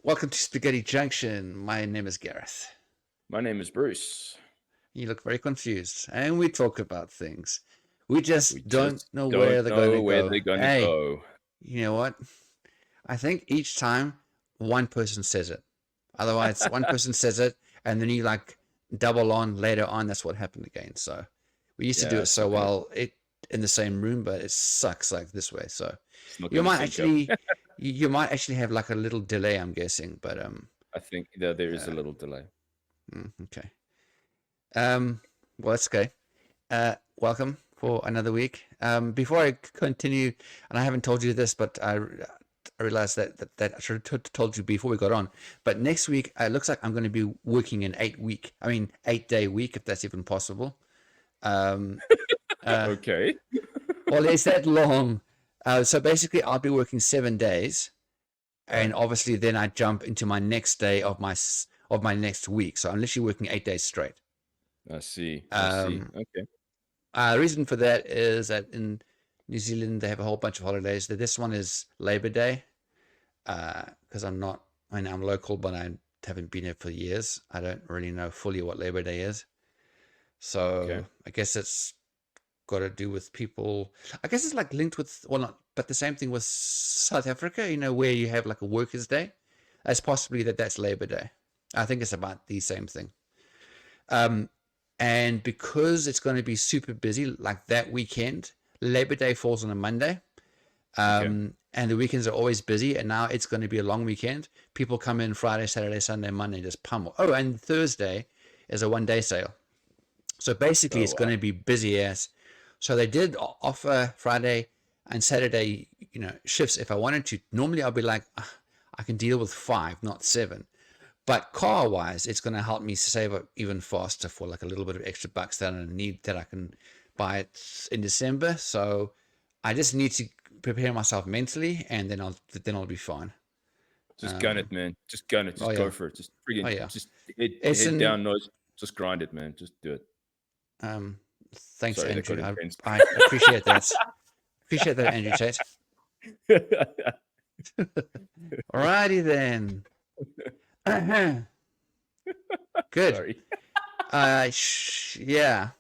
Welcome to Spaghetti Junction. My name is Gareth. My name is Bruce. You look very confused, and we talk about things. We We just don't just know don't where they're going know to where go. they're gonna Hey, go. you know what? I think each time one person says it. Otherwise, one person says it, and then you like double on later on. That's what happened again. So we used to do Yeah, it it's so not gonna well in the same room, but it sucks like this way. So it's not you gonna might sync up. actually you might actually have like a little delay, I'm guessing, but I think that there is a uh, little delay. okay. Well, that's okay. Welcome for another week. Before I continue, and I haven't told you this, but I realized that I should have told you before we got on. But next week, it looks like I'm going to be working an 8-day week, if that's even possible. Um, uh, Okay. well, it's that long. So basically, I'll be working 7 days, Right. and obviously, then I jump into my next day of my next week. So I'm literally working 8 days straight. I see. I see. Um, Okay. The reason for that is that in New Zealand they have a whole bunch of holidays. This one is Labor Day because I'm local, but I haven't been here for years. I don't really know fully what Labor Day is. Okay. So I guess it's got to do with people. I guess it's like linked with, well, not, but the same thing with South Africa, where you have like a Workers' Day. It's possibly that's Labor Day. I think it's about the same thing. Um, and because it's going to be super busy, like that weekend, Labor Day falls on a Monday, Okay. and the weekends are always busy. And now it's going to be a long weekend. People come in Friday, Saturday, Sunday, Monday, just pummel. Oh, and Thursday is a 1 day sale. So basically, Oh it's going wow. to be busy as. So they did offer Friday and Saturday, shifts if I wanted to. Normally, I'll be like, I can deal with 5, not 7. But car wise, it's going to help me save up even faster for like a little bit of extra bucks that I need that I can buy it in December. So I just need to prepare myself mentally, and then I'll be fine. Just gun Um, it, man. Just gun it. oh Just go yeah, for it. Just oh friggin' yeah. just head It's head an down nose. Just grind it, man. Just do it. um. Thanks, Sorry, that got Andrew. intense. I appreciate that. Appreciate that, Andrew Tate. Alrighty then. Good. Sorry. Yeah.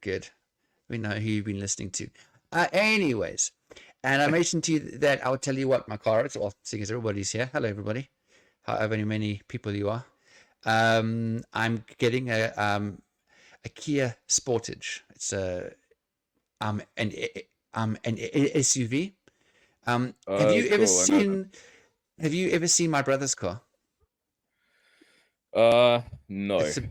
Good. We know who you've been listening to. Anyways, and I mentioned to you that I would tell you what my car is. Well, seeing as everybody's here. Hello, everybody. However many people you are. I'm getting a Kia Sportage. It's an SUV. Have Oh, you ever cool. I know them. seen Have you ever seen my brother's car? No. It's a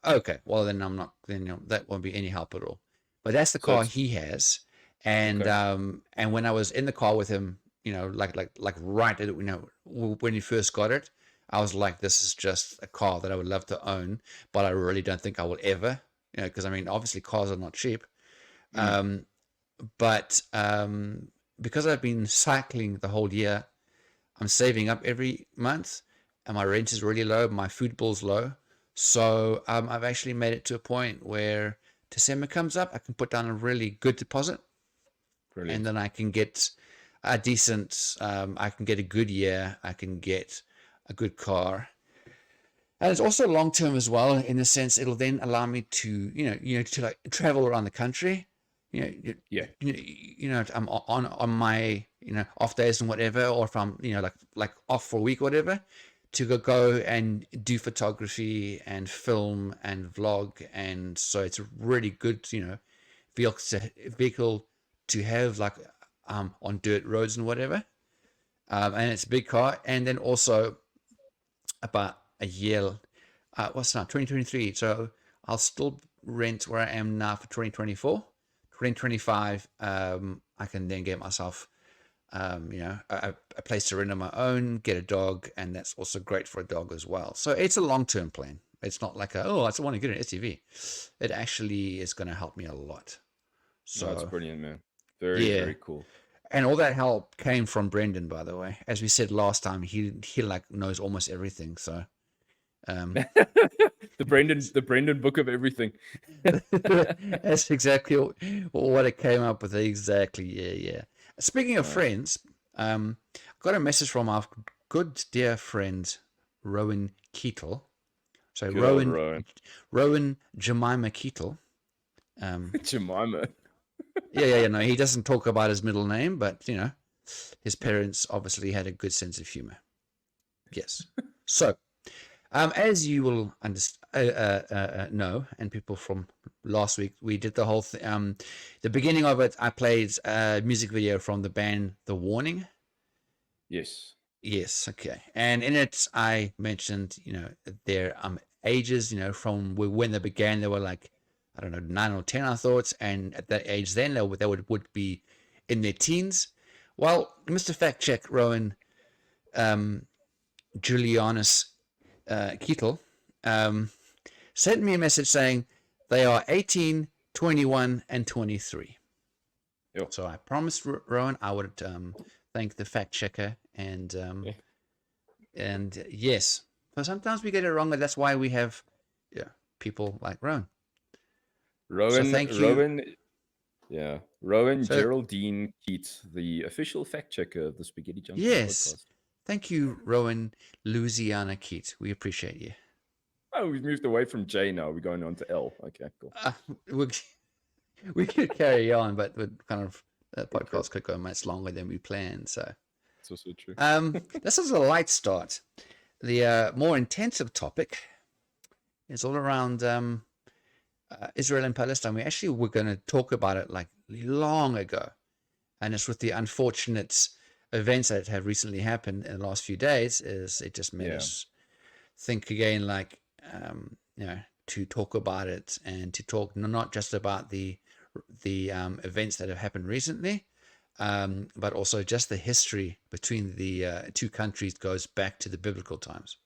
Okay. Well, then I'm not. Then that won't be any help at all. But that's the So car it's he has, and okay. when I was in the car with him, like right at when he first got it, I was like, this is just a car that I would love to own, but I really don't think I will ever, because I mean, obviously cars are not cheap. Mm. Um, but because I've been cycling the whole year, I'm saving up every month, and my rent is really low, my food bill's low. So I've actually made it to a point where December comes up, I can put down a really good deposit, and Brilliant. then I can get a decent, I can get a good year, I can get a good car. And it's also long term as well, in the sense it'll then allow me to, to like travel around the country. You know, Yeah. I'm on my off days and whatever, or if I'm like off for a week or whatever, to go and do photography and film and vlog, and so it's a really good vehicle to have like on dirt roads and whatever. And it's a big car, and then also about a year. What's now 2023? So I'll still rent where I am now for 2024. 2025, I can then get myself, a place to rent on my own, get a dog, and that's also great for a dog as well. So it's a long-term plan. It's not like I just want to get an SUV. It actually is going to help me a lot. No, it's So brilliant, man. Very, yeah, very cool. and all that help came from Brendan, by the way. As we said last time, he like knows almost everything. So um, the Brendan book of everything. that's exactly what it came up with. Exactly. Yeah, yeah. Speaking of Nice. friends, I got a message from our good dear friend Rowan Keatle. So Good old Rowan. Rowan Jemima Keatle. Jemima. Yeah. No, he doesn't talk about his middle name, but his parents obviously had a good sense of humor. Yes. So, as you will know, and people from last week, we did the whole thing. The beginning of it, I played a music video from the band The Warning. Yes. Yes, okay. And in it, I mentioned, their ages, from when they began, they were like, I don't know, 9 or 10, I thought. And at that age, then they would be in their teens. Well, Mr. Fact Check, Rowan Julianus Keatle, sent me a message saying they are 18, 21, and 23. Yo. So I promised Rowan I would thank the fact checker Yeah. and yes. So sometimes we get it wrong, and that's why we have people like Rowan. So thank you. Rowan So Geraldine Keats, the official fact checker of the Spaghetti Junkies yes, podcast. thank you, Rowan Louisiana Keat. We appreciate you. Oh, we've moved away from J now. We're going on to L. Okay, cool. We could carry on, but we're kind of the podcast could go much longer than we planned. So it's also true. This is a light start. The more intensive topic is all around Israel and Palestine. We actually were going to talk about it like long ago, and it's with the unfortunate events that have recently happened in the last few days. Is it just made us think again, like to talk about it and to talk not just about the events that have happened recently, but also just the history between the two countries goes back to the biblical times.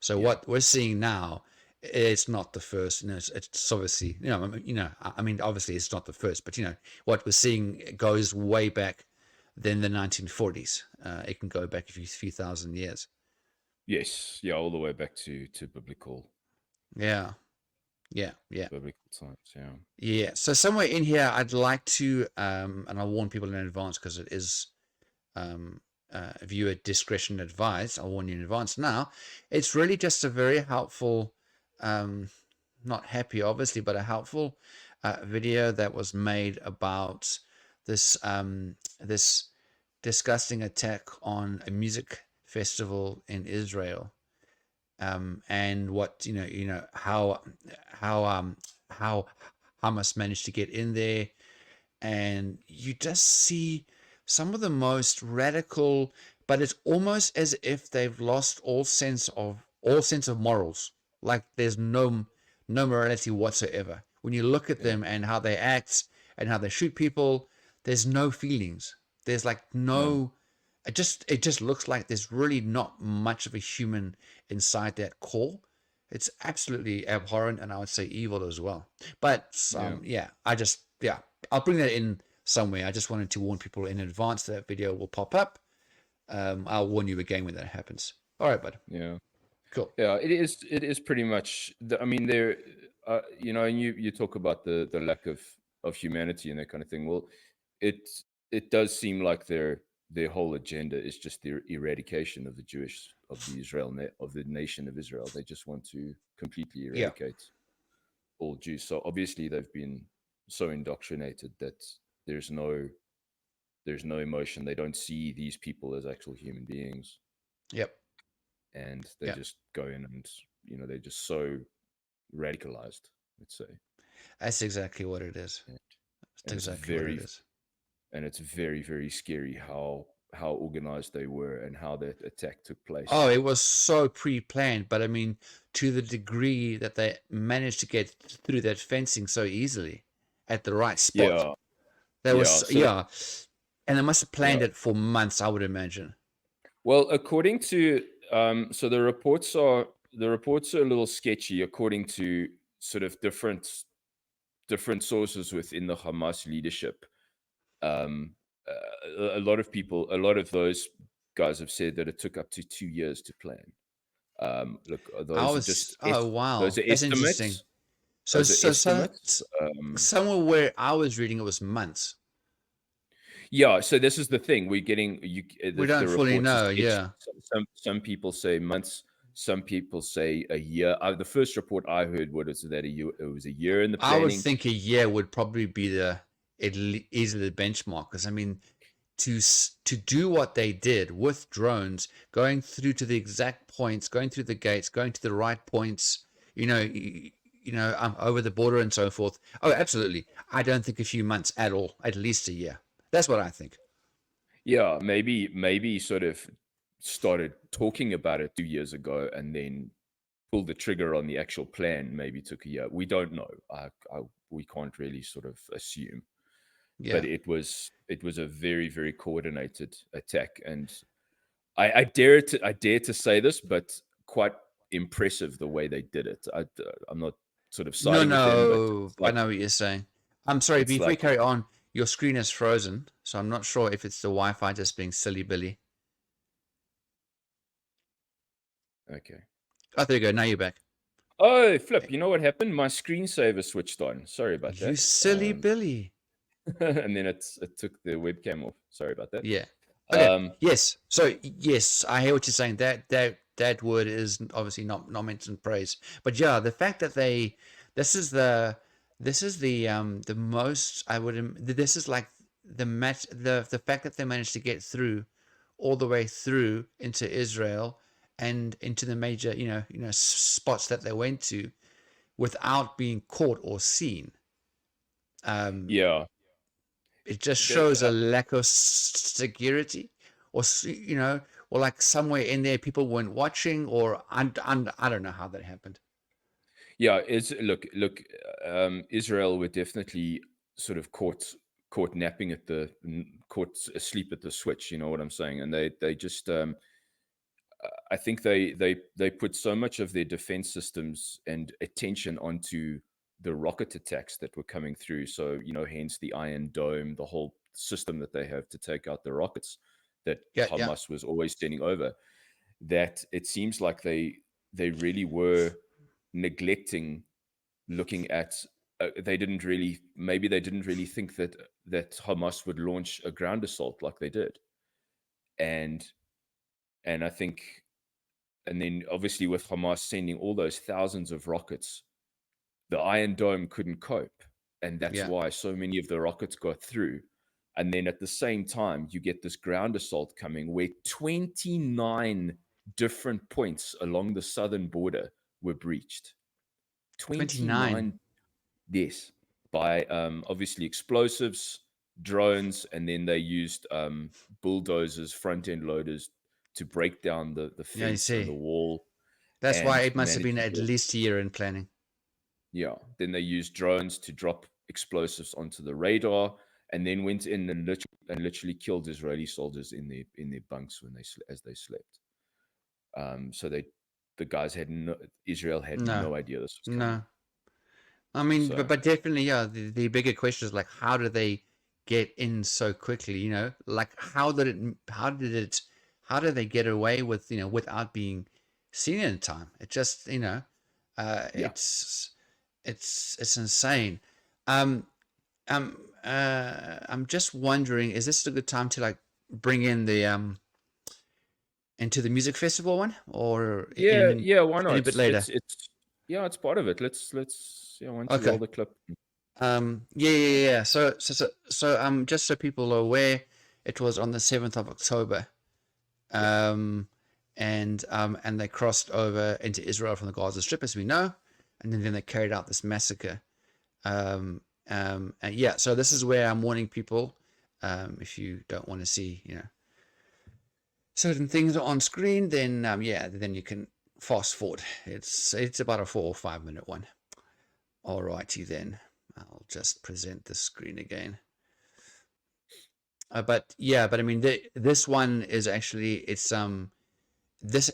So what we're seeing now, it's not the first. It's obviously I mean obviously it's not the first, but what we're seeing goes way back than the 1940s. It can go back a few thousand years. Yes, all the way back to biblical. Yeah. Biblical times. Yeah. So somewhere in here, I'd like to, and I'll warn people in advance because it is viewer discretion advised. I'll warn you in advance now. It's really just a very helpful, not happy obviously, but a helpful video that was made about this disgusting attack on a music festival in Israel. And what how how Hamas managed to get in there, and you just see some of the most radical, but it's almost as if they've lost all sense of morals. Like there's no morality whatsoever. When you look at them and how they act and how they shoot people, there's no feelings. There's like no. It just looks like there's really not much of a human inside that core. It's absolutely abhorrent, and I would say evil as well. But I'll bring that in somewhere. I just wanted to warn people in advance that video will pop up. I'll warn you again when that happens. All right, bud. Yeah. Cool. Yeah, it is pretty much. I mean, there, and you talk about the lack of humanity and that kind of thing. Well, it does seem like their whole agenda is just the eradication of the nation of Israel. They just want to completely eradicate all Jews. So obviously they've been so indoctrinated that there's no emotion. They don't see these people as actual human beings. Yep. And they just go in and they're just so radicalized, let's say. That's exactly what it is. That's exactly what it is. And it's very, very scary how organized they were and how that attack took place. Oh, it was so pre-planned, but I mean, to the degree that they managed to get through that fencing so easily at the right spot. And they must have planned it for months, I would imagine. Well, according to so the reports are a little sketchy according to sort of different sources within the Hamas leadership. A lot of those guys have said that it took up to 2 years to plan. Look, those are just wow, those are that's estimates. Interesting. So somewhere where I was reading, it was months. Yeah, so this is the thing. We're getting We the don't fully reports are know. sketchy. Yeah, Some people say months, some people say a year. The first report I heard was that it was a year in the I would planning. think a year would probably be easily the benchmark, because I mean, to do what they did with drones, going through to the exact points, going through the gates, going to the right points, over the border and so forth. Oh, absolutely. I don't think a few months at all. At least a year. That's what I think. Yeah, maybe sort of started talking about it 2 years ago, and then pulled the trigger on the actual plan. Maybe took a year. We don't know. We can't really sort of assume. But Yeah. it was a very very coordinated attack, and I dare to say this, but quite impressive the way they did it. I'm not sort of No, siding with them, but no. I know what you're saying. I'm sorry. it's Before you like carry on, your screen is frozen, so I'm not sure if it's the Wi-Fi just being silly Billy. okay. Oh, there you go. Now you're back. Oh, flip! You know what happened? My screensaver switched on. Sorry about You that. silly Billy. And then it took the webcam off. Sorry about that. Yeah. Okay. Um, Yes. So yes, I hear what you're saying. That word is obviously not meant in praise. But yeah, the fact that this is the the most I would this is like the fact that they managed to get through all the way through into Israel and into the major spots that they went to without being caught or seen. Um, yeah. it just The, shows a lack of security, or or like somewhere in there people weren't watching, or I don't know how that happened. Yeah, it's look. Israel were definitely sort of caught napping caught asleep at the switch. You know what I'm saying? And they just I think they put so much of their defense systems and attention onto the rocket attacks that were coming through. So hence the Iron Dome, the whole system that they have to take out the rockets that Yeah, yeah. Hamas was always sending over. That it seems like they really were neglecting looking at. They didn't really, maybe they didn't really think that Hamas would launch a ground assault like they did, and I think, and then obviously with Hamas sending all those thousands of rockets, the Iron Dome couldn't cope, and that's Yeah. why so many of the rockets got through. And then at the same time, you get this ground assault coming where 29 different points along the southern border were breached. 29. 29. Yes, by obviously explosives, drones, and then they used bulldozers, front end loaders to break down the Yeah, you fence and the see, wall that's why and it must have managed been to at get. least a year in planning. Yeah, then they used drones to drop explosives onto the radar, and then went in and literally killed Israeli soldiers in their bunks when as they slept. So the guys had Israel had No, no idea this was coming. no. I mean, So but definitely, yeah. The bigger question is like, how did they get in so quickly? Like how did they get away with without being seen in time? It just yeah, it's insane. Um, I'm just wondering, is this a good time to like bring in the into the music festival one, or yeah, yeah. Why in a not? bit later? It's yeah, it's part of it. Let's yeah. Why don't you roll Okay. the clip? Yeah. So just so people are aware, it was on the 7th of October. Yeah, And they crossed over into Israel from the Gaza Strip, as we know, and then they carried out this massacre. And yeah, so this is where I'm warning people, if you don't want to see, certain things on screen, then yeah, then you can fast forward. It's about a 4 or 5 minute one. Alrighty then, I'll just present the screen again. But yeah, but I mean, this one is actually this,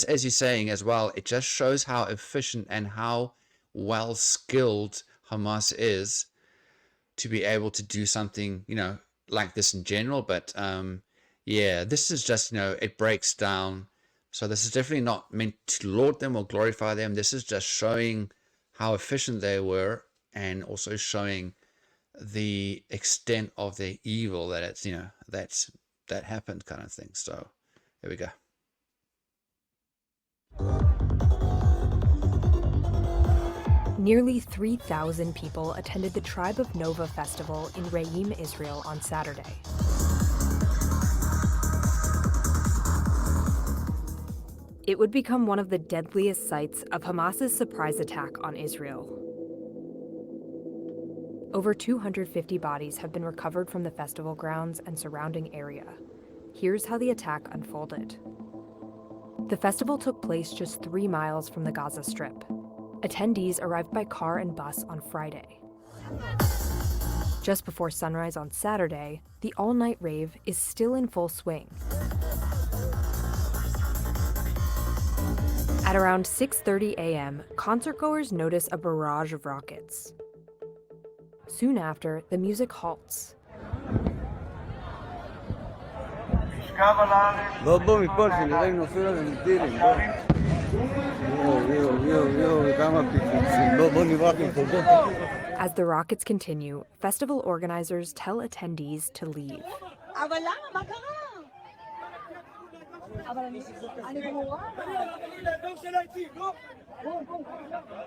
as you're saying as well, it just shows how efficient and how well skilled Hamas is to be able to do something like this in general. But yeah, this is just it breaks down. So this is definitely not meant to laud them or glorify them. This is just showing how efficient they were, and also showing the extent of their evil that it's, that happened kind of thing. So there we go. Nearly 3,000 people attended the Tribe of Nova festival in Re'im, Israel on Saturday. It would become one of the deadliest sites of Hamas's surprise attack on Israel. Over 250 bodies have been recovered from the festival grounds and surrounding area. Here's how the attack unfolded. The festival took place just 3 miles from the Gaza Strip. Attendees arrived by car and bus on Friday. Just before sunrise on Saturday, the all-night rave is still in full swing. At around 6:30 a.m., concertgoers notice a barrage of rockets. Soon after, the music halts. As the rockets continue, festival organizers tell attendees to leave.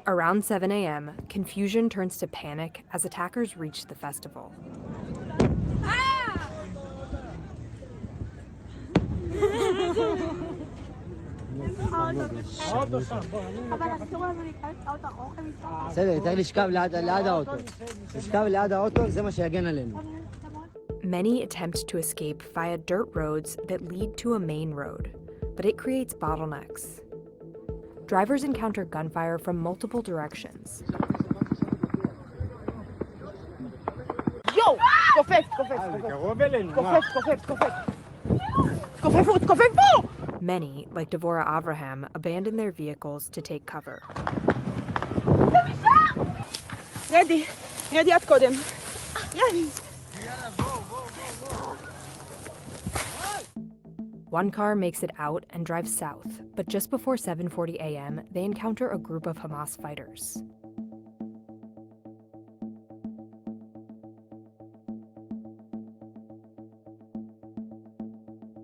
Around 7 a.m., confusion turns to panic as attackers reach the festival. Many attempt to escape via dirt roads that lead to a main road, but it creates bottlenecks. Drivers encounter gunfire from multiple directions. Many, like Devorah Avraham, abandon their vehicles to take cover. One car makes it out and drives south, but just before 7:40 a.m., they encounter a group of Hamas fighters.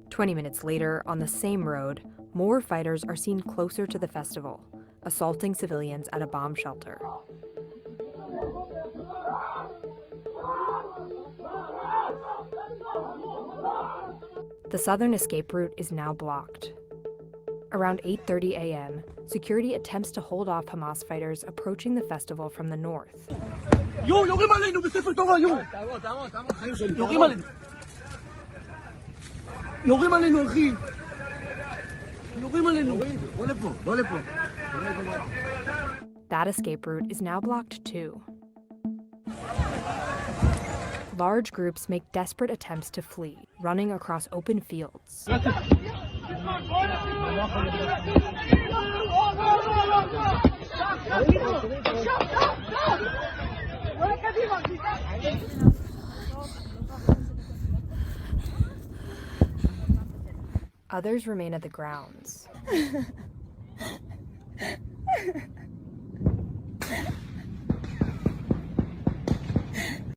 "20 minutes later, on the same road, more fighters are seen closer to the festival, assaulting civilians at a bomb shelter. The southern escape route is now blocked. Around 8:30 a.m., security attempts to hold off Hamas fighters approaching the festival from the north. That escape route is now blocked too. Large groups make desperate attempts to flee, running across open fields. Others remain at the grounds.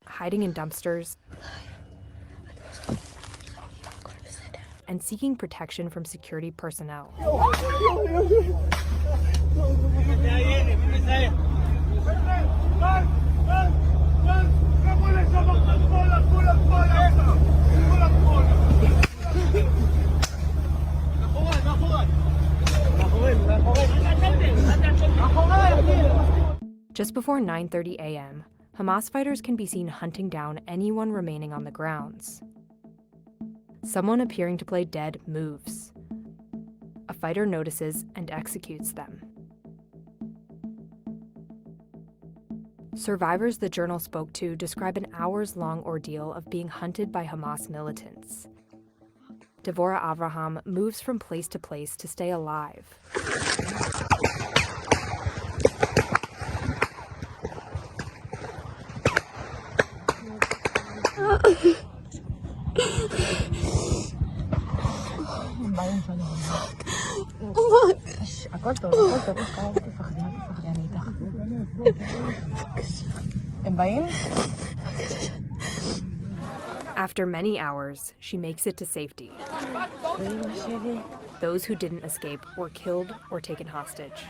Hiding in dumpsters and seeking protection from security personnel. Just before 9:30 a.m., Hamas fighters can be seen hunting down anyone remaining on the grounds. Someone appearing to play dead moves. A fighter notices and executes them. Survivors the journal spoke to describe an hours-long ordeal of being hunted by Hamas militants. Devorah Avraham moves from place to place to stay alive. הם באים? After many hours, she makes it to safety. Those who didn't escape were killed or taken hostage.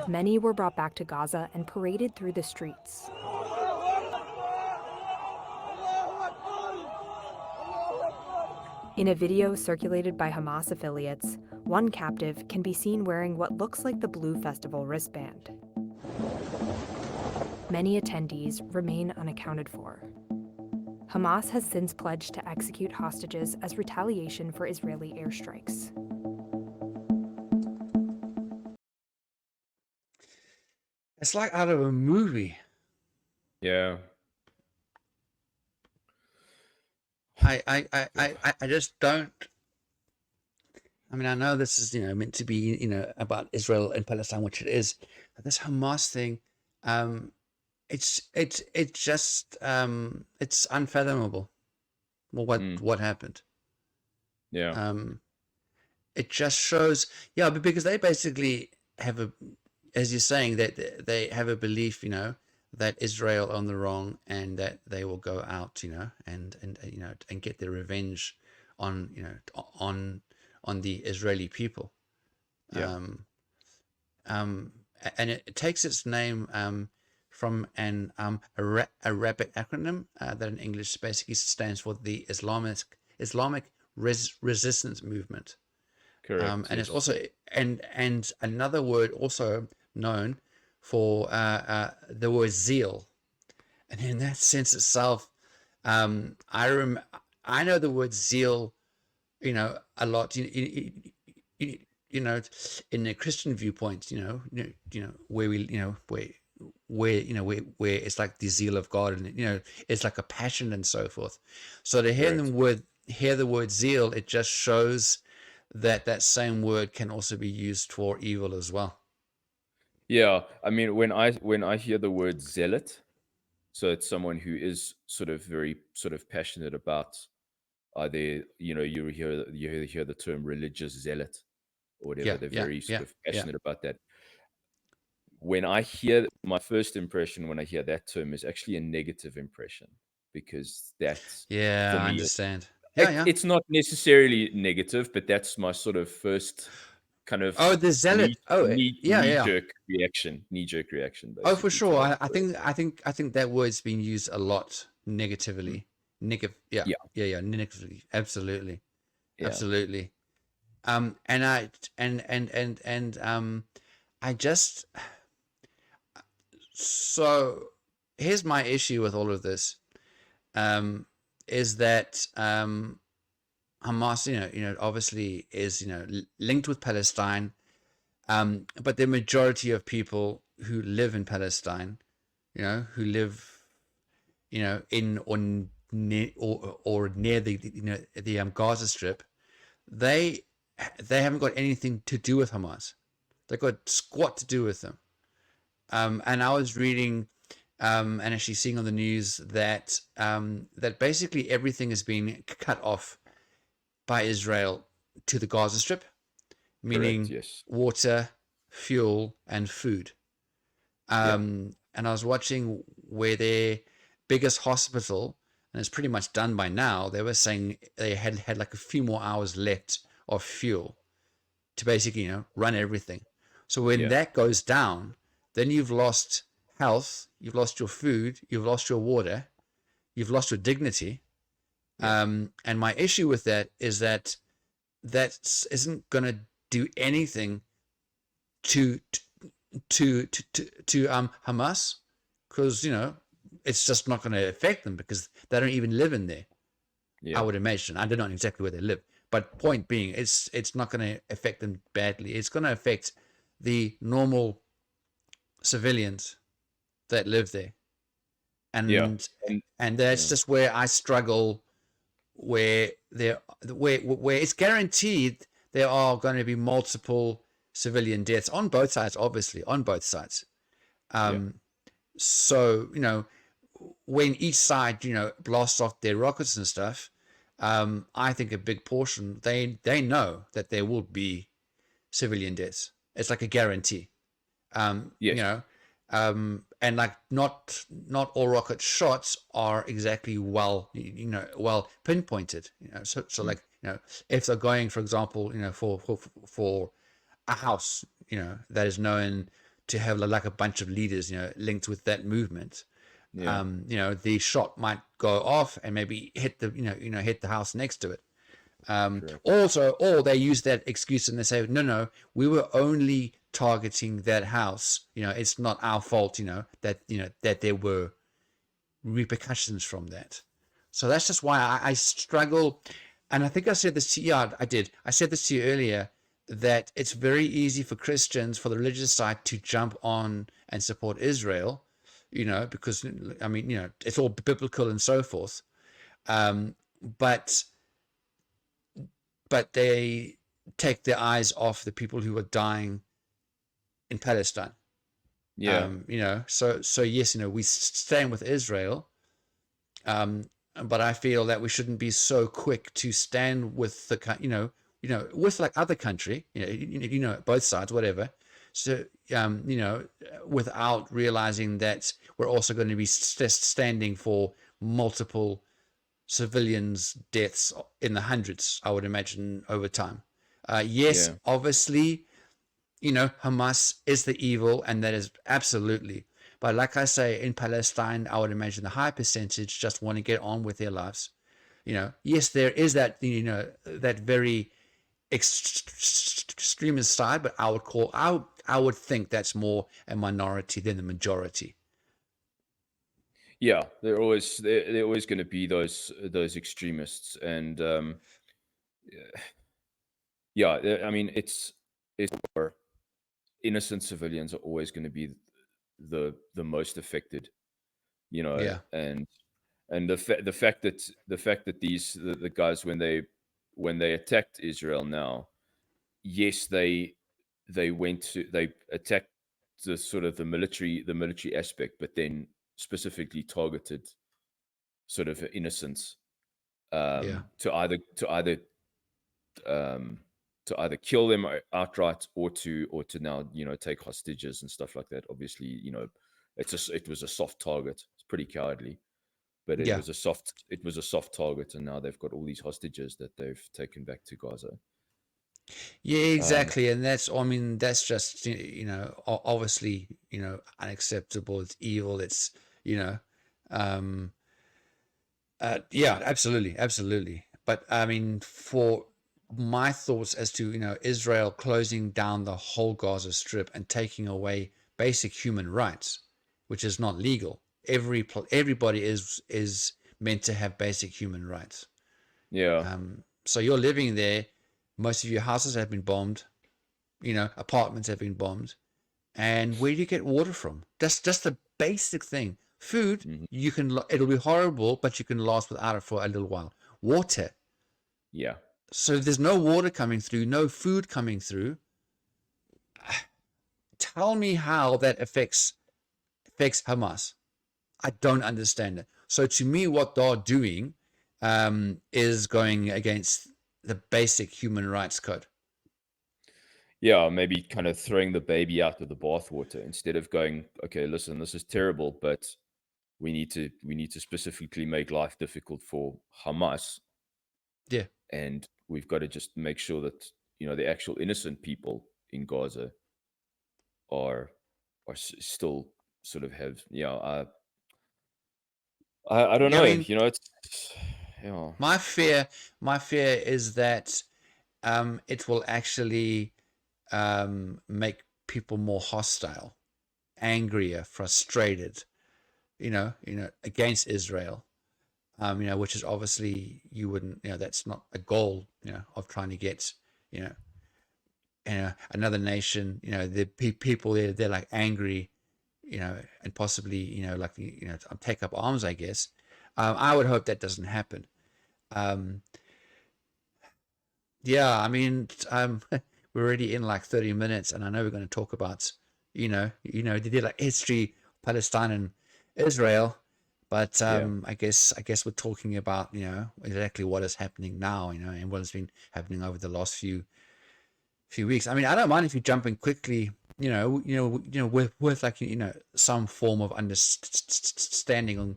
Many were brought back to Gaza and paraded through the streets. In a video circulated by Hamas affiliates, one captive can be seen wearing what looks like the Blue Festival wristband. Many attendees remain unaccounted for. Hamas has since pledged to execute hostages as retaliation for Israeli airstrikes. It's like out of a movie. Yeah. I just don't. I mean, I know this is, meant to be, about Israel and Palestine, which it is. But this Hamas thing, it's just, it's unfathomable. Well, what happened? Yeah. It just shows, but because they basically have as you're saying, that they have a belief, that Israel on the wrong, and that they will go out, and get their revenge on, on the Israeli people. Yeah. And it takes its name from an Arabic acronym that in English basically stands for the Islamic Resistance Movement. Correct. And yes. it's also and another word also known for the word zeal, and in that sense itself, I know the word zeal, a lot, in the Christian viewpoint, where we, where it's like the zeal of God, and it's like a passion and so forth. So to hear the word zeal, it just shows that same word can also be used for evil as well. Yeah, I mean, when I hear the word zealot, so it's someone who is sort of very sort of passionate about either, you hear the term religious zealot or whatever. They're very sort of passionate about that. When I hear, my first impression when I hear that term is actually a negative impression, because that's, for I me, understand. it's not necessarily negative, but that's my sort of first kind of the zealot. knee jerk reaction, basically. Oh, for sure. I think that word's been used a lot negatively. Negatively. Absolutely. Yeah. Absolutely. I just, so here's my issue with all of this, is that Hamas, obviously is, linked with Palestine, but the majority of people who live in Palestine, who live, in or near the Gaza Strip, they haven't got anything to do with Hamas. They've got squat to do with them. And I was reading and actually seeing on the news that that basically everything is being cut off by Israel to the Gaza Strip, meaning Correct, yes. water, fuel, and food. And I was watching where their biggest hospital, and it's pretty much done by now, they were saying they had like a few more hours left of fuel to basically, run everything. So when that goes down, then you've lost health, you've lost your food, you've lost your water, you've lost your dignity. And my issue with that is that isn't going to do anything to Hamas, because it's just not going to affect them, because they don't even live in there. I would imagine. I don't know exactly where they live, but point being, it's not going to affect them badly. It's going to affect the normal civilians that live there, and that's just where I struggle. Where it's guaranteed there are going to be multiple civilian deaths on both sides, obviously on both sides. So when each side blasts off their rockets and stuff, I think a big portion, they know that there will be civilian deaths. It's like a guarantee. You Yes. know, and like not all rocket shots are exactly well pinpointed. So Mm. like if they're going, for example, for a house, that is known to have like a bunch of leaders, linked with that movement. Yeah. The shot might go off and maybe hit hit the house next to it. Correct. Also, or they use that excuse and they say, no, we were only targeting that house. It's not our fault. That there were repercussions from that. So that's just why I struggle. And I think I said this to you. Yeah, I did. I said this to you earlier, that it's very easy for Christians, for the religious side, to jump on and support Israel, because I mean, it's all biblical and so forth. Um, but they take their eyes off the people who are dying in Palestine. Yeah. So yes, we stand with Israel, um, but I feel that we shouldn't be so quick to stand with with like other country, both sides, whatever. So, without realizing that we're also going to be standing for multiple civilians' deaths in the hundreds, I would imagine, over time. Yes, Yeah. obviously, Hamas is the evil, and that is absolutely. But like I say, in Palestine, I would imagine the high percentage just want to get on with their lives. Yes, there is that, that very extremist side, but I would think that's more a minority than the majority. Yeah. They're always going to be those extremists, and yeah. I mean, it's for innocent civilians are always going to be the most affected. Yeah, And the fact that the guys, when they attacked Israel now, yes, they attacked the sort of the military aspect, but then specifically targeted sort of innocents, yeah, to um to either kill them outright, or to now take hostages and stuff like that. Obviously, it was a soft target. It's pretty cowardly, but yeah. it was a soft target, and now they've got all these hostages that they've taken back to Gaza. Yeah, Um, exactly. And I mean, that's just, obviously, unacceptable. It's evil. It's, you know, um, yeah, absolutely. Absolutely. But I mean, for my thoughts as to, Israel closing down the whole Gaza Strip and taking away basic human rights, which is not legal. Everybody is meant to have basic human rights. yeah, So you're living there. Most of your houses have been bombed. Apartments have been bombed. And where do you get water from? That's just the basic thing. Food, mhm, it'll be horrible, but you can last without it for a little while. Water. yeah, So if there's no water coming through, no food coming through. Tell me how that affects Hamas. I don't understand it. So to me, what they're doing is going against the basic human rights code. yeah. Maybe kind of throwing the baby out with the bathwater, instead of going, okay, listen, this is terrible, but we need to specifically make life difficult for Hamas, Yeah. and we've got to just make sure that the actual innocent people in Gaza are still sort of have, I don't Yeah, I know, mean, it's yeah. my fear, is that it will actually make people more hostile, angrier, frustrated, against Israel. Which is obviously you wouldn't, that's not a goal, of trying to get, you know, another nation, the people there, they're like angry, and possibly, like, take up arms, I guess. I would hope that doesn't happen. Um, Yeah, I mean, we're already in like 30 minutes, and I know we're going to talk about, they did like history, Palestine and Israel, But Yeah. I guess we're talking about exactly what is happening now, and what has been happening over the last few weeks. I mean, I don't mind if you jump in quickly, with like some form of understanding on.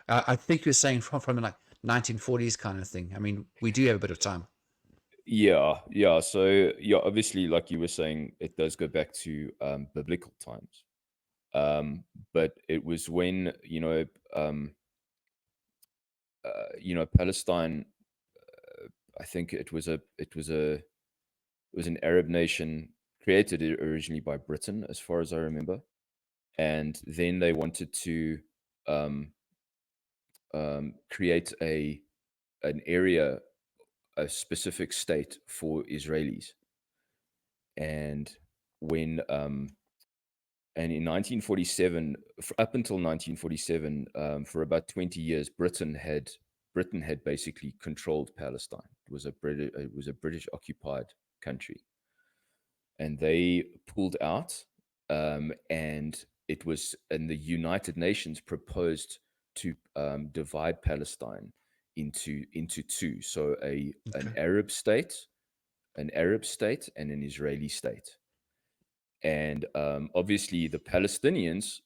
I think you're saying from the like 1940s kind of thing. I mean, we do have a bit of time. Yeah, yeah. So yeah, obviously, like you were saying, it does go back to biblical times. But it was when Palestine. I think it was an Arab nation created originally by Britain, as far as I remember, and then they wanted to um, create an area, a specific state for Israelis, and when and in 1947, up until 1947, for about 20 years, Britain had basically controlled Palestine. It was a British occupied country, and they pulled out. And the United Nations proposed to divide Palestine into two, so a Okay. an Arab state, and an Israeli state. And obviously, the Palestinians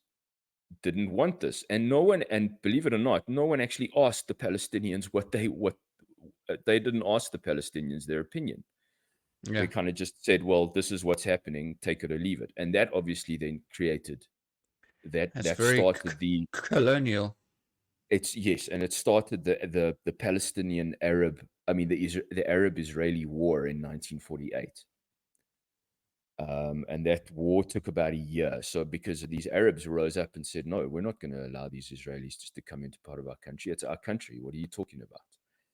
didn't want this, and no one, and believe it or not, no one actually asked the Palestinians what they didn't ask the Palestinians their opinion. They Yeah, kind of just said, well, this is what's happening, take it or leave it. And that obviously then created that's that very started the colonial. it's yes, and it started the Palestinian Arab, I mean the Arab Israeli war in 1948. And that war took about a year. So because these Arabs rose up and said, no, we're not going to allow these Israelis just to come into part of our country. It's our country. What are you talking about?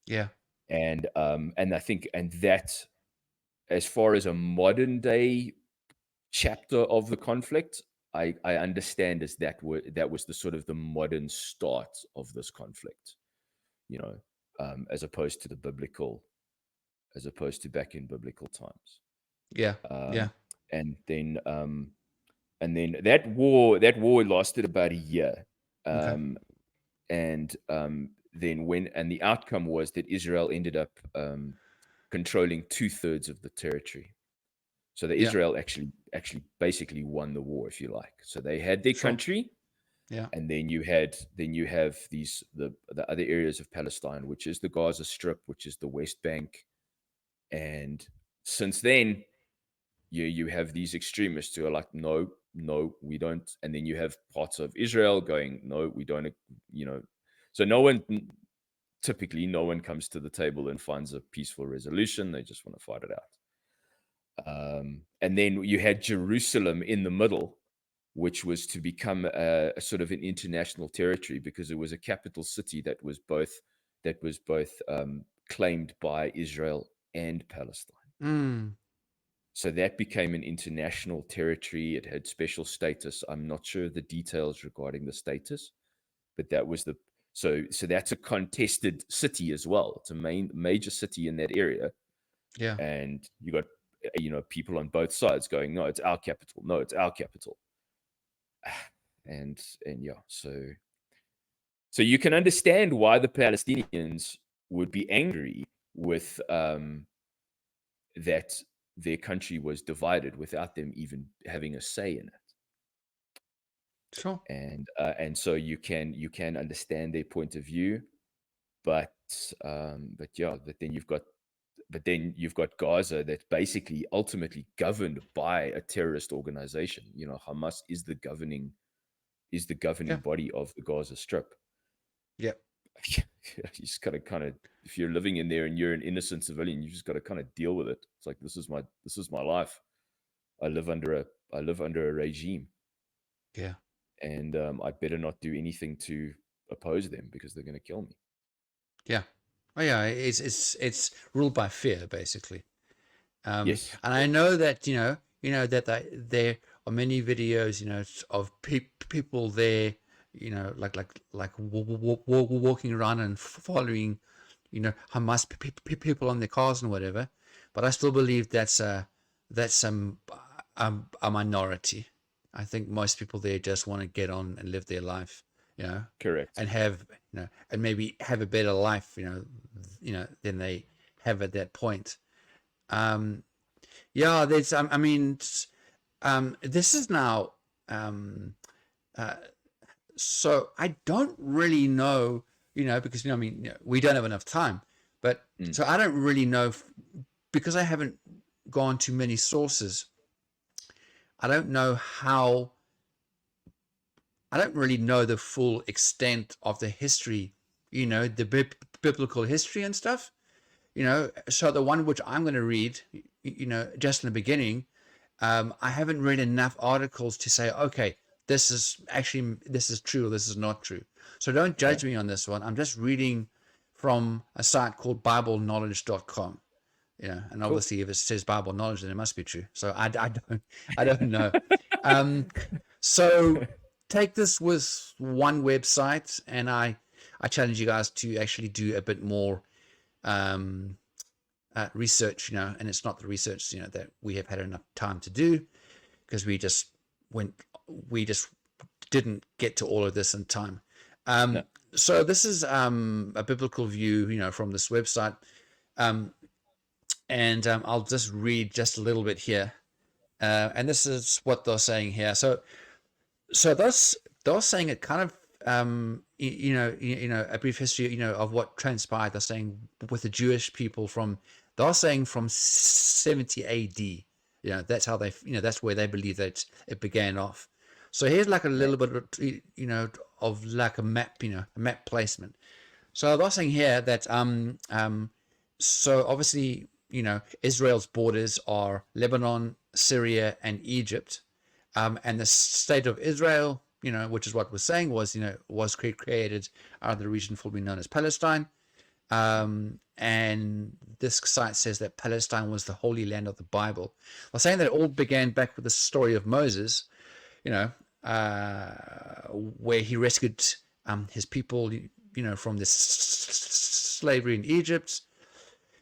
Yeah, And I think, and that, as far as a modern day chapter of the conflict, I understand as that was the sort of the modern start of this conflict, you know, as opposed to back in biblical times. yeah, yeah. Um, and then that war lasted about a year. Okay. Um, and then when and the outcome was that Israel ended up controlling 2/3 of the territory. So the Yeah, Israel actually basically won the war, if you like. So they had their sure. country, Yeah, and then you have the other areas of Palestine, which is the Gaza Strip, which is the West Bank. And since then, you have these extremists who are like, no, no, we don't. And then you have parts of Israel going, no, we don't, you know. So typically, no one comes to the table and finds a peaceful resolution. They just want to fight it out. And then you had Jerusalem in the middle, which was to become a sort of an international territory because it was a capital city that was both claimed by Israel and Palestine. mm, So that became an international territory. It had special status. I'm not sure the details regarding the status, but that was the so that's a contested city as well. It's a major city in that area, yeah, and you got people on both sides going, no, it's our capital. No, it's our capital. And yeah, so you can understand why the Palestinians would be angry with that their country was divided without them even having a say in it. sure. And so you can understand their point of view, but yeah, but then you've got Gaza that's basically ultimately governed by a terrorist organization. Hamas is the governing Yeah, body of the Gaza Strip. yeah, You just gotta kind of, if you're living in there and you're an innocent civilian, you just gotta kind of deal with it. It's like, this is my life. I live under a regime, yeah, and I better not do anything to oppose them because they're going to kill me. yeah. Oh, yeah. It's ruled by fear, basically. Yes. And I know that that there are many videos, of people there, like walking around and following, Hamas people on their cars and whatever. But I still believe that's a minority. I think most people there just want to get on and live their life you know, Correct. and have, and maybe have a better life, than they have at that point. Yeah, there's, I mean, this is now, uh, so I don't really know, because, I mean, we don't have enough time, but so I don't really know because I haven't gone to many sources. I don't know how, I don't really know the full extent of the history, the biblical history and stuff, So the one which I'm going to read, just in the beginning, I haven't read enough articles to say, okay, this is true or this is not true. So don't judge me on this one. I'm just reading from a site called BibleKnowledge.com. And Cool. obviously, if it says Bible knowledge, then it must be true. So I don't know. So take this with one website, and I challenge you guys to actually do a bit more research, and it's not the research, that we have had enough time to do because we just didn't get to all of this in time. No. So this is a biblical view, from this website. And I'll just read just a little bit here. And this is what they're saying here. So they're saying it kind of, a brief history, of what transpired. They're saying with the Jewish people they're saying from 70 AD. That's how they, that's where they believe that it began off. So here's like a little bit of, of like a map, a map placement. So they're saying here that, so obviously, Israel's borders are Lebanon, Syria, and Egypt. And the state of Israel, which is what we're saying was created out of the region formerly known as Palestine. And this site says that Palestine was the holy land of the Bible. They're saying that it all began back with the story of Moses, where he rescued his people, from this slavery in Egypt.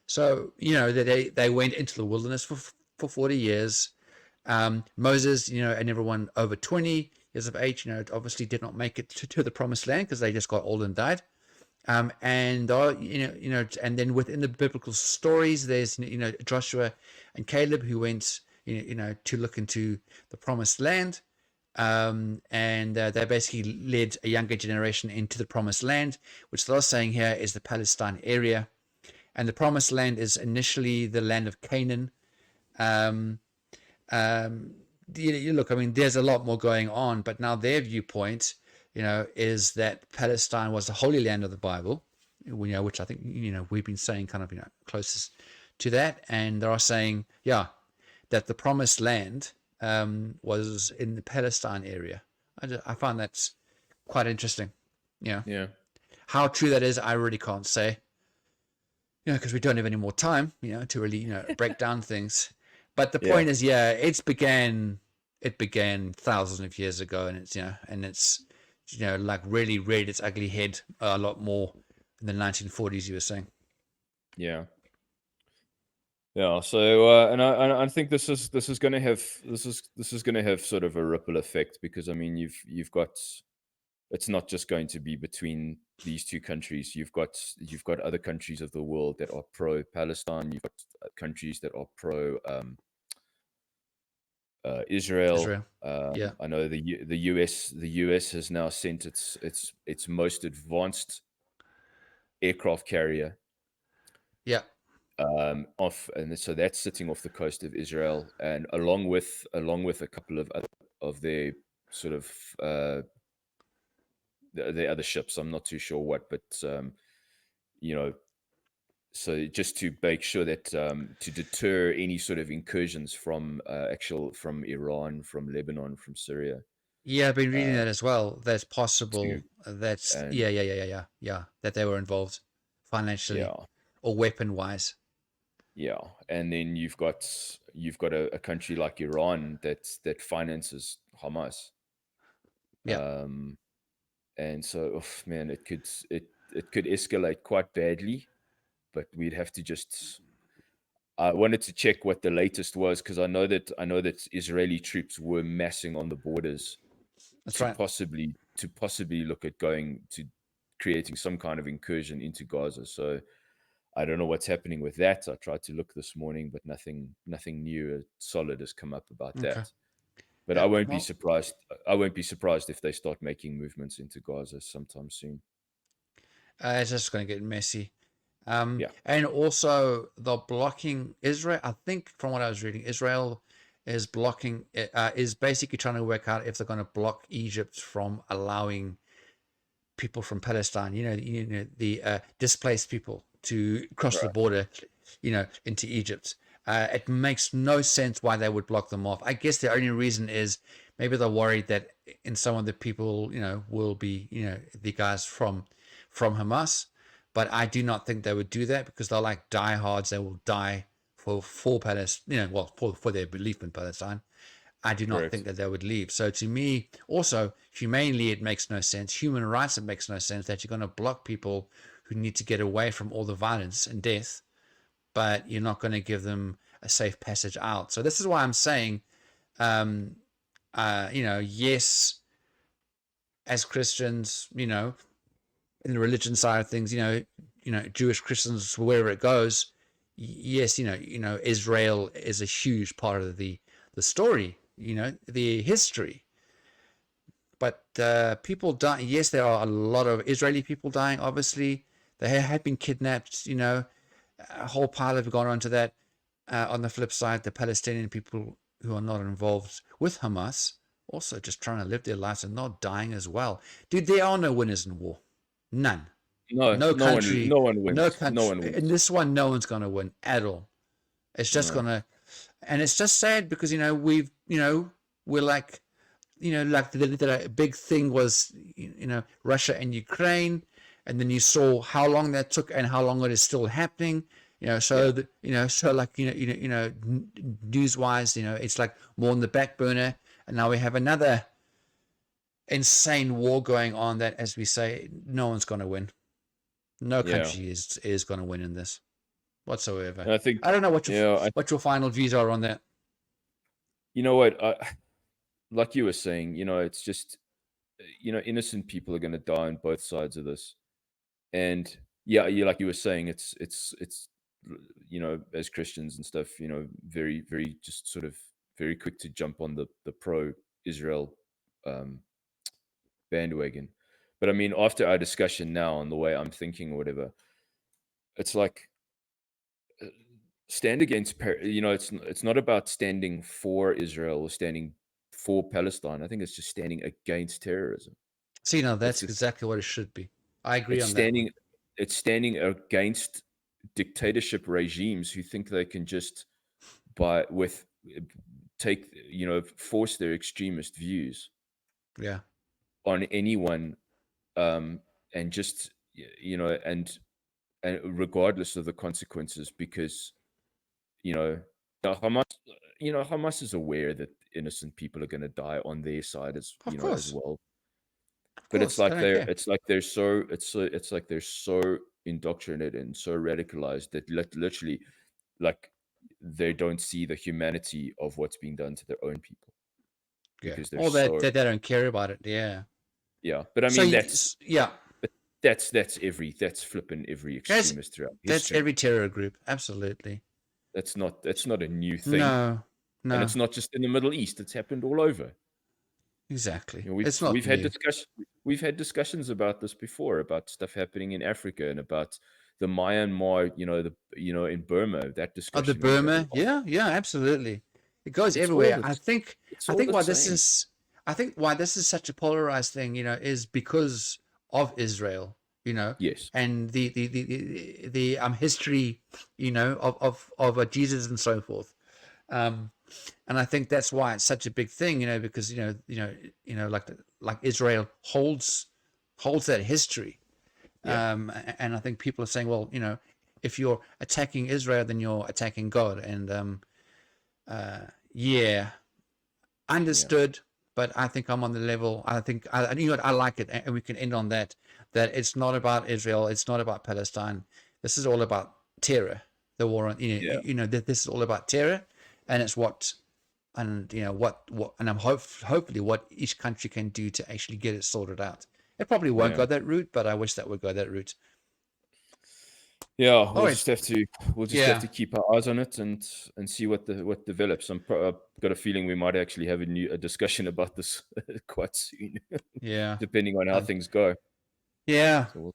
So, they went into the wilderness for 40 years. Moses, and everyone over 20 years of age, obviously did not make it to the promised land because they just got old and died. And and then within the biblical stories, there's, Joshua and Caleb who went, to look into the promised land. And they basically led a younger generation into the promised land, which they're saying here is the Palestine area. And the promised land is initially the land of Canaan. You look, I mean, there's a lot more going on, but now their viewpoint, is that Palestine was the holy land of the Bible, which I think, we've been saying kind of, closest to that. And they're saying, that the promised land was in the Palestine area. I find that's quite interesting. Yeah. How true that is, I really can't say. Because we don't have any more time, to really, break down things. But the point is, it began thousands of years ago, and it's, like really reared its ugly head a lot more in the 1940s. You were saying, yeah. So, and I think this is going to have sort of a ripple effect because I mean you've got. It's not just going to be between these two countries. You've got other countries of the world that are pro-Palestine. You've got countries that are pro Israel. Yeah. I know the US has now sent its most advanced aircraft carrier. Yeah. Off, and so that's sitting off the coast of Israel, and along with a couple of their sort of the other ships. I'm not too sure what, but so just to make sure that to deter any sort of incursions from from Iran, from Lebanon, from Syria. Yeah, I've been reading that as well. That's possible. And That they were involved financially or weapon wise. Yeah, and then you've got a country like Iran that finances Hamas. Yeah. And so, man, it could escalate quite badly, but we'd have to just. I wanted to check what the latest was because I know that Israeli troops were massing on the borders That's to right. to possibly look at going to creating some kind of incursion into Gaza. So I don't know what's happening with that. I tried to look this morning, but nothing new solid has come up about Okay. that. But Yeah. I won't be Well, surprised. I won't be surprised if they start making movements into Gaza sometime soon. it's just going to get messy. Yeah, And also they're blocking Israel. I think from what I was reading, Israel is blocking, is basically trying to work out if they're going to block Egypt from allowing people from Palestine, the displaced people to cross the right. border, into Egypt. It makes no sense why they would block them off. I guess the only reason is maybe they're worried that in some of the people, will be, the guys from Hamas. But I do not think they would do that because they're like diehards. They will die for Palestine, well, for their belief in Palestine. I do not think Correct. that they would leave. So to me, also humanely, it makes no sense. Human rights, it makes no sense that you're going to block people who need to get away from all the violence and death, but you're not going to give them a safe passage out. So this is why I'm saying, yes, as Christians, in the religion side of things, Jewish Christians, wherever it goes, yes, Israel is a huge part of the story, the history. But people die. Yes, there are a lot of Israeli people dying. Obviously, they have been kidnapped. A whole pile have gone on to that. On the flip side, the Palestinian people who are not involved with Hamas also just trying to live their lives and not dying as well. Dude, there are no winners in war. None. No, No no one, country. no one No wins. No country. one In wins. this one, no one's going to win at all. It's just No. going to. And it's just sad because, we're like, like the big thing was, Russia and Ukraine, and then you saw how long that took and how long it is still happening. So Yeah. so like news wise, it's like more on the back burner, and now we have another insane war going on that, as we say, no one's going to win. No Yeah. country is going to win in this whatsoever. And I think, I don't know what you know, what your final views are on that. you know what? Like you were saying, it's just, innocent people are going to die on both sides of this. And yeah, like you were saying, it's, as Christians and stuff, very, very just sort of very quick to jump on the pro Israel um, bandwagon. But I mean, after our discussion now and the way I'm thinking or whatever, it's like uh, stand against, it's not about standing for Israel or standing for Palestine. I think it's just standing against terrorism. See, now It's that's just, exactly what it should be. I agree it's on that one. standing, it's standing against dictatorship regimes who think they can just by with take, force their extremist views Yeah, on anyone, um, and just and regardless of the consequences, because you know Hamas, Hamas is aware that innocent people are going to die on their side as well. of But it's course, they like don't care. it's like they're so indoctrinated and so radicalized that literally, like, they don't see the humanity of what's being done to their own people Yeah, because they're or that so, they don't care about it. Yeah. yeah. But I So mean, that's yeah, but that's flipping every that's extremist throughout that's history. every terror group. Absolutely. That's not a new thing, No, and no, it's not just in the Middle East. It's happened all over. exactly. We've It's not we've had new. discussions about this before, about stuff happening in Africa and about the Myanmar, in Burma. That Oh, the discussion we've had a Burma, lot. yeah, yeah, absolutely. It goes It's all everywhere. this. It's I all think the why this same. is, I think why this is such a polarized thing, is because of Israel, Yes. and the history, of Jesus and so forth. Um, and I think that's why it's such a big thing, because like Israel holds that history. Yeah. And I think people are saying, well, if you're attacking Israel, then you're attacking God. And yeah, Yeah. understood. But I think I'm on the level. I think I like it, and we can end on that. That it's not about Israel. It's not about Palestine. This is all about terror. The war on, Yeah. that this is all about terror, and it's what and what and hopefully what each country can do to actually get it sorted out. It probably won't Yeah. go that route, but I wish that would go that route. Yeah, we'll right. just have to Yeah. keep our eyes on it and see what develops. I've got a feeling we might actually have a discussion about this quite soon, Yeah. depending on how things go. Yeah. So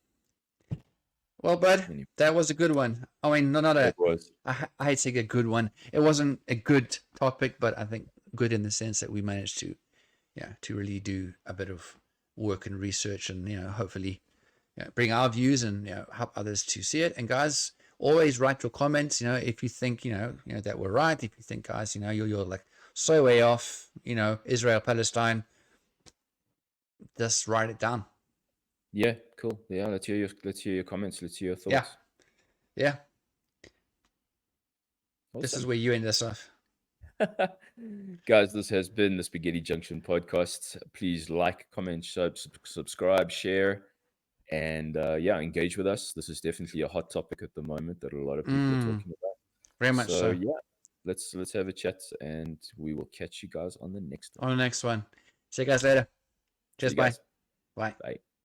Well, bud, anyway, that was a good one. I mean, not it a. was. I hate saying a good one. It wasn't a good topic, but I think good in the sense that we managed to, to really do a bit of work and research, and hopefully, bring our views and help others to see it. And guys, always write your comments. If you think that we're right, if you think, guys, you're like so way off. Israel Palestine. Just write it down. Yeah, cool. Yeah, let's hear your comments. Let's hear your Yeah. thoughts. Yeah. Awesome. This is where you end this off. Guys, this has been the Spaghetti Junction podcast. Please like, comment, subscribe, share, and engage with us. This is definitely a hot topic at the moment that a lot of people are talking about. Very much so. Yeah, let's have a chat, and we will catch you guys on the next one. See you guys later. Cheers. Bye. Bye.